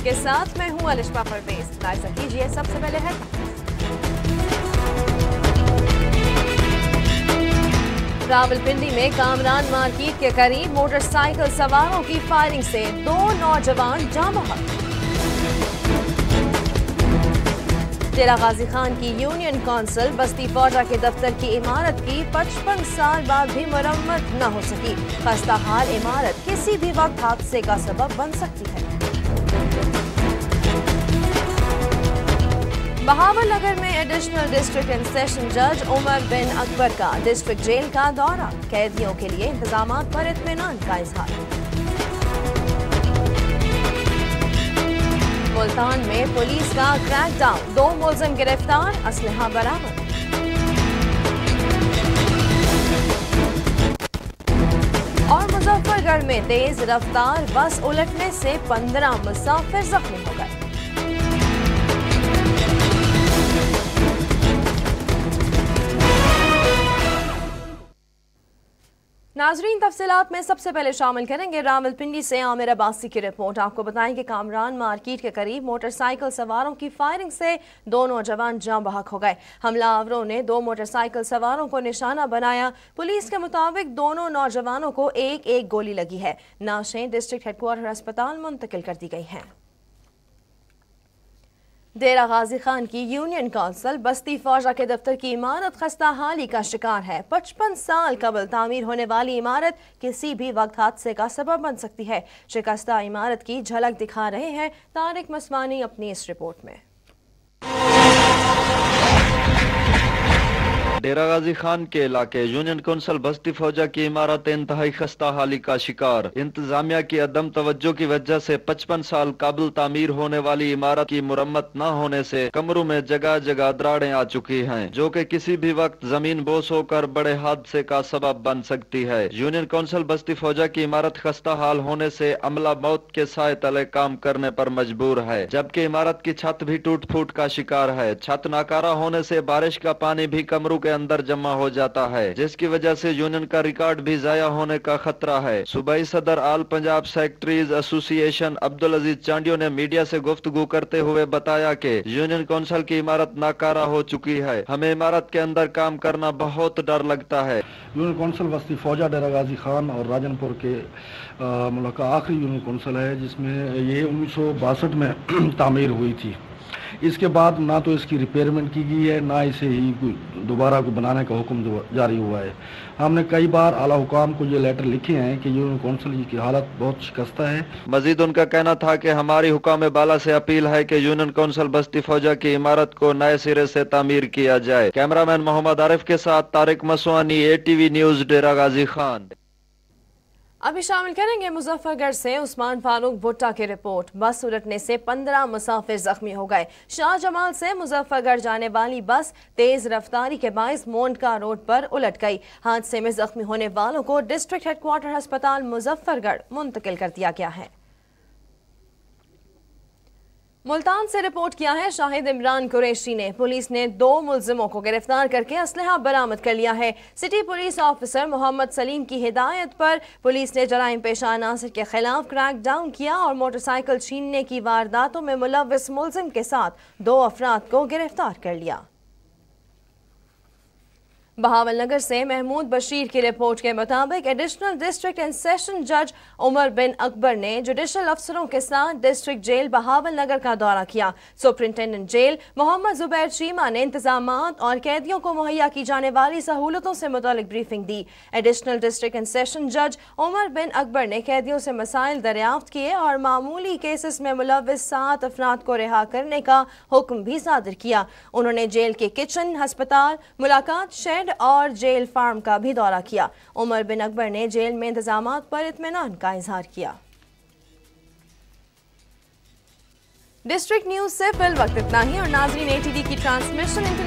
News के साथ मैं हूं अलिशा परवेज। लाइव कीजिए सबसे पहले है रावलपिंडी में कामरान मार्केट के करीब मोटरसाइकिल सवारों की फायरिंग से 2 नौजवान जाँ बहक। डेरा गाजी खान की यूनियन काउंसिल बस्ती फौजा के दफ्तर की इमारत की 55 साल बाद भी मरम्मत न हो सकी। खस्ता हाल इमारत किसी भी वक्त हादसे का सबब बन सकती है। बहावलनगर में एडिशनल डिस्ट्रिक्ट एंड सेशन जज उमर बिन अकबर का डिस्ट्रिक्ट जेल का दौरा। कैदियों के लिए इंतजामात पर इत्मीनान का इजहार। मुल्तान में पुलिस का क्रैकडाउन, 2 मुलजिम गिरफ्तार, असलहा बरामद। और मुजफ्फरगढ़ में तेज रफ्तार बस उलटने से 15 मुसाफिर जख्मी हो गए। नाजरीन, तफसीलात में सबसे पहले शामिल करेंगे रावलपिंडी से आमिर अब्बासी की रिपोर्ट। आपको बताएं कि कामरान मार्केट के करीब मोटरसाइकिल सवारों की फायरिंग से 2 नौजवान जाँ बहक हो गए। हमलावरों ने 2 मोटरसाइकिल सवारों को निशाना बनाया। पुलिस के मुताबिक दोनों नौजवानों को एक एक गोली लगी है। नाशें डिस्ट्रिक्ट हेडक्वार्टर अस्पताल मुंतकिल कर दी गई हैं। डेरा गाजी खान की यूनियन काउंसिल बस्ती फौजा के दफ्तर की इमारत खस्ता हाली का शिकार है। 55 साल कबल तामीर होने वाली इमारत किसी भी वक्त हादसे का सबब बन सकती है। शिकस्ता इमारत की झलक दिखा रहे हैं तारिक मस्वानी अपनी इस रिपोर्ट में। डेरा गाजी खान के इलाके यूनियन काउंसिल बस्ती फौजा की इमारत इंतहाई खस्ता हाली का शिकार। इंतजामिया की अदम तवज्जो की वजह से 55 साल काबिल तामीर होने वाली इमारत की मुरम्मत न होने से कमरों में जगह जगह दरारें आ चुकी हैं, जो कि किसी भी वक्त जमीन बोस होकर बड़े हादसे का सबब बन सकती है। यूनियन काउंसिल बस्ती फौजा की इमारत खस्ता हाल होने से अमला मौत के साए तले काम करने पर मजबूर है, जबकि इमारत की छत भी टूट फूट का शिकार है। छत नाकारा होने से बारिश का पानी भी कमरों के अंदर जमा हो जाता है, जिसकी वजह से यूनियन का रिकॉर्ड भी जाया होने का खतरा है। सूबाई सदर आल पंजाब सेक्रेटरीज एसोसिएशन अब्दुल अजीज चांडियो ने मीडिया से गुफ्तगू करते हुए बताया कि यूनियन काउंसिल की इमारत नाकारा हो चुकी है। हमें इमारत के अंदर काम करना बहुत डर लगता है। यूनियन काउंसिल बस्ती फौजा डेरा गाजी खान और राजनपुर के मुल्क का आखिरी यूनियन काउंसिल है, जिसमें ये 1962 में तामीर हुई थी। इसके बाद ना तो इसकी रिपेयरमेंट की गई है, ना इसे ही दोबारा को बनाने का हुक्म जारी हुआ है। हमने कई बार आला हुकाम को ये लेटर लिखे हैं कि यूनियन काउंसिल की हालत बहुत शिकस्ता है। मजीद उनका कहना था कि हमारी हुकाम बाला से अपील है कि यूनियन काउंसिल बस्ती फौजा की इमारत को नए सिरे से तामीर किया जाए। कैमरामैन मोहम्मद आरिफ के साथ तारिक मसवानी, ATV न्यूज, डेरा गाजी खान। अभी शामिल करेंगे मुजफ्फरगढ़ से उस्मान फारूक भुट्टा की रिपोर्ट। बस उलटने से 15 मुसाफिर जख्मी हो गए। शाहजमाल से मुजफ्फरगढ़ जाने वाली बस तेज रफ्तारी के बाइस मोंडका रोड पर उलट गई। हादसे में जख्मी होने वालों को डिस्ट्रिक्ट हेडक्वार्टर अस्पताल मुजफ्फरगढ़ मुंतकिल कर दिया गया है। मुल्तान से रिपोर्ट किया है शाहिद इमरान कुरैशी ने। पुलिस ने 2 मुलजिमों को गिरफ्तार करके असलहा बरामद कर लिया है। City police officer Mohammad Salim की हिदायत पर पुलिस ने जराइम पेशा अनासर के खिलाफ क्रैकडाउन किया और मोटरसाइकिल छीनने की वारदातों में मुलव्विस मुलजिम के साथ 2 अफराद को गिरफ्तार कर लिया। बहावलनगर से महमूद बशीर की रिपोर्ट के मुताबिक एडिशनल डिस्ट्रिक्ट एंड सेशन जज उमर बिन अकबर ने जुडिशल अफसरों के साथ डिस्ट्रिक्ट जेल बहावलनगर का दौरा किया। सुपरिंटेंडेंट जेल मोहम्मद जुबैर चीमा ने इंतजामात और कैदियों को मुहैया की जाने वाली सहूलतों से मुतालिक briefing the. Additional district and session जज उमर बिन अकबर ने कैदियों से मसाइल दरियाफ्त किए और मामूली केसेस में मुलव्विस 7 अफराद को रिहा करने का हुक्म भी सादिर किया। उन्होंने जेल के किचन, अस्पताल, मुलाकात शेड और जेल फार्म का भी दौरा किया। उमर बिन अकबर ने जेल में इंतजामात पर इत्मीनान का इजहार किया। डिस्ट्रिक्ट न्यूज से फिल वक्त इतना ही और नाजरीन ATV की ट्रांसमिशन